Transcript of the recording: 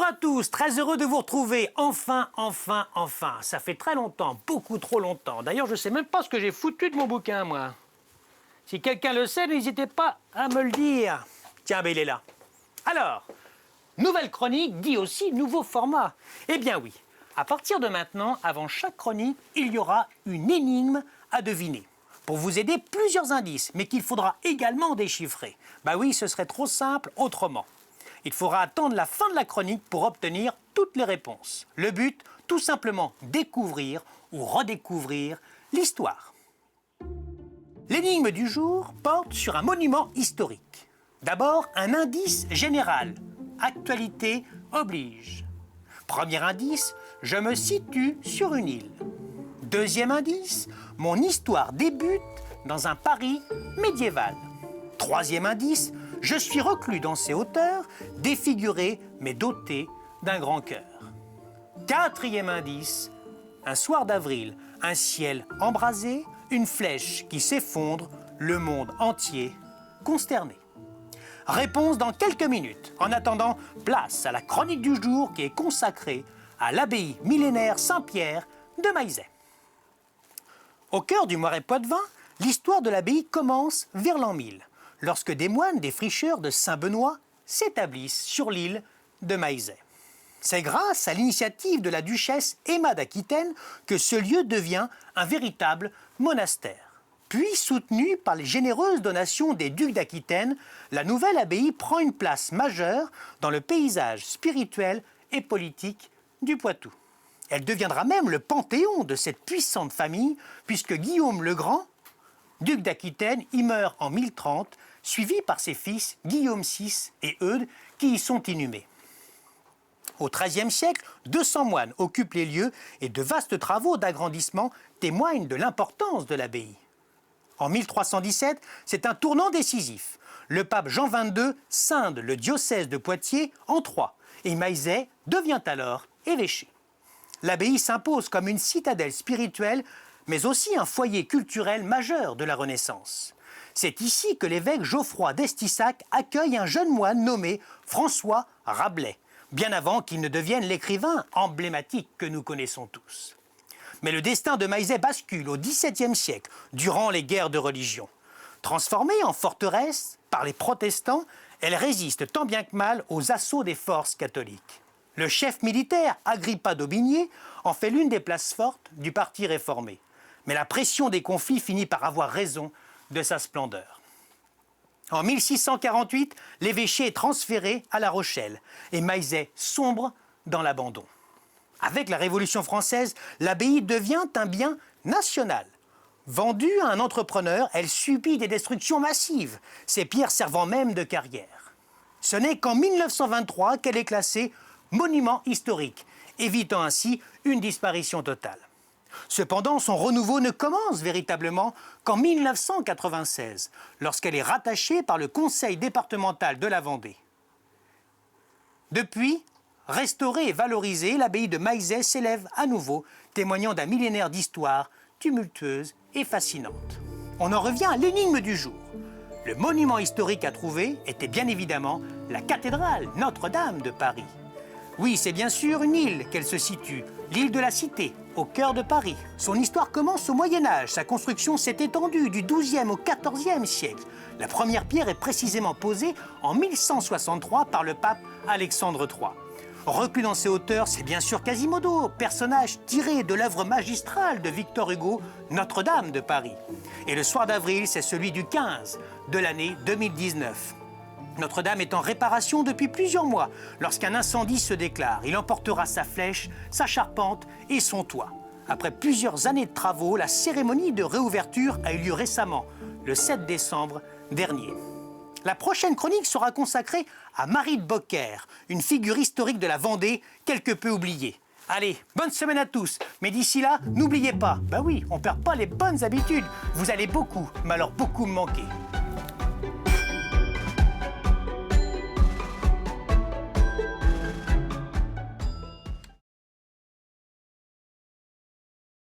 Bonjour à tous, très heureux de vous retrouver. Enfin. Ça fait très longtemps, beaucoup trop longtemps. D'ailleurs, je ne sais même pas ce que j'ai foutu de mon bouquin, moi. Si quelqu'un le sait, n'hésitez pas à me le dire. Tiens, ben il est là. Alors, nouvelle chronique dit aussi nouveau format. Eh bien oui, à partir de maintenant, avant chaque chronique, il y aura une énigme à deviner. Pour vous aider, plusieurs indices, mais qu'il faudra également déchiffrer. Bah oui, ce serait trop simple autrement. Il faudra attendre la fin de la chronique pour obtenir toutes les réponses. Le but, tout simplement découvrir ou redécouvrir l'histoire. L'énigme du jour porte sur un monument historique. D'abord, un indice général. Actualité oblige. Premier indice, je me situe sur une île. Deuxième indice, mon histoire débute dans un Paris médiéval. Troisième indice, je suis reclus dans ces hauteurs, défiguré mais doté d'un grand cœur. Quatrième indice, un soir d'avril, un ciel embrasé, une flèche qui s'effondre, le monde entier consterné. Réponse dans quelques minutes. En attendant, place à la chronique du jour qui est consacrée à l'abbaye millénaire Saint-Pierre de Maillezais. Au cœur du Moiret Poitevin, l'histoire de l'abbaye commence vers l'an 1000, lorsque des moines des fricheurs de Saint-Benoît s'établissent sur l'île de Maillezais. C'est grâce à l'initiative de la duchesse Emma d'Aquitaine que ce lieu devient un véritable monastère. Puis, soutenue par les généreuses donations des ducs d'Aquitaine, la nouvelle abbaye prend une place majeure dans le paysage spirituel et politique du Poitou. Elle deviendra même le panthéon de cette puissante famille, puisque Guillaume le Grand, duc d'Aquitaine, y meurt en 1030, suivi par ses fils Guillaume VI et Eudes, qui y sont inhumés. Au XIIIe siècle, 200 moines occupent les lieux et de vastes travaux d'agrandissement témoignent de l'importance de l'abbaye. En 1317, c'est un tournant décisif. Le pape Jean XXII scinde le diocèse de Poitiers en 3 et Maillezais devient alors évêché. L'abbaye s'impose comme une citadelle spirituelle, mais aussi un foyer culturel majeur de la Renaissance. C'est ici que l'évêque Geoffroy d'Estissac accueille un jeune moine nommé François Rabelais, bien avant qu'il ne devienne l'écrivain emblématique que nous connaissons tous. Mais le destin de Maillezais bascule au XVIIe siècle, durant les guerres de religion. Transformée en forteresse par les protestants, elle résiste tant bien que mal aux assauts des forces catholiques. Le chef militaire, Agrippa d'Aubigné, en fait l'une des places fortes du parti réformé. Mais la pression des conflits finit par avoir raison de sa splendeur. En 1648, l'évêché est transféré à La Rochelle et Maillezais sombre dans l'abandon. Avec la Révolution française, l'abbaye devient un bien national. Vendue à un entrepreneur, elle subit des destructions massives, ses pierres servant même de carrière. Ce n'est qu'en 1923 qu'elle est classée monument historique, évitant ainsi une disparition totale. Cependant, son renouveau ne commence véritablement qu'en 1996, lorsqu'elle est rattachée par le conseil départemental de la Vendée. Depuis, restaurée et valorisée, l'abbaye de Maillezais s'élève à nouveau, témoignant d'un millénaire d'histoire tumultueuse et fascinante. On en revient à l'énigme du jour. Le monument historique à trouver était bien évidemment la cathédrale Notre-Dame de Paris. Oui, c'est bien sûr une île qu'elle se situe, l'île de la Cité, au cœur de Paris. Son histoire commence au Moyen-Âge, sa construction s'est étendue du XIIe au XIVe siècle. La première pierre est précisément posée en 1163 par le pape Alexandre III. Reclus dans ses hauteurs, c'est bien sûr Quasimodo, personnage tiré de l'œuvre magistrale de Victor Hugo, Notre-Dame de Paris. Et le soir d'avril, c'est celui du 15 de l'année 2019. Notre-Dame est en réparation depuis plusieurs mois. Lorsqu'un incendie se déclare, il emportera sa flèche, sa charpente et son toit. Après plusieurs années de travaux, la cérémonie de réouverture a eu lieu récemment, le 7 décembre dernier. La prochaine chronique sera consacrée à Marie de Beaucaire, une figure historique de la Vendée quelque peu oubliée. Allez, bonne semaine à tous. Mais d'ici là, n'oubliez pas, bah oui, on perd pas les bonnes habitudes. Vous allez beaucoup, mais alors beaucoup me manquer.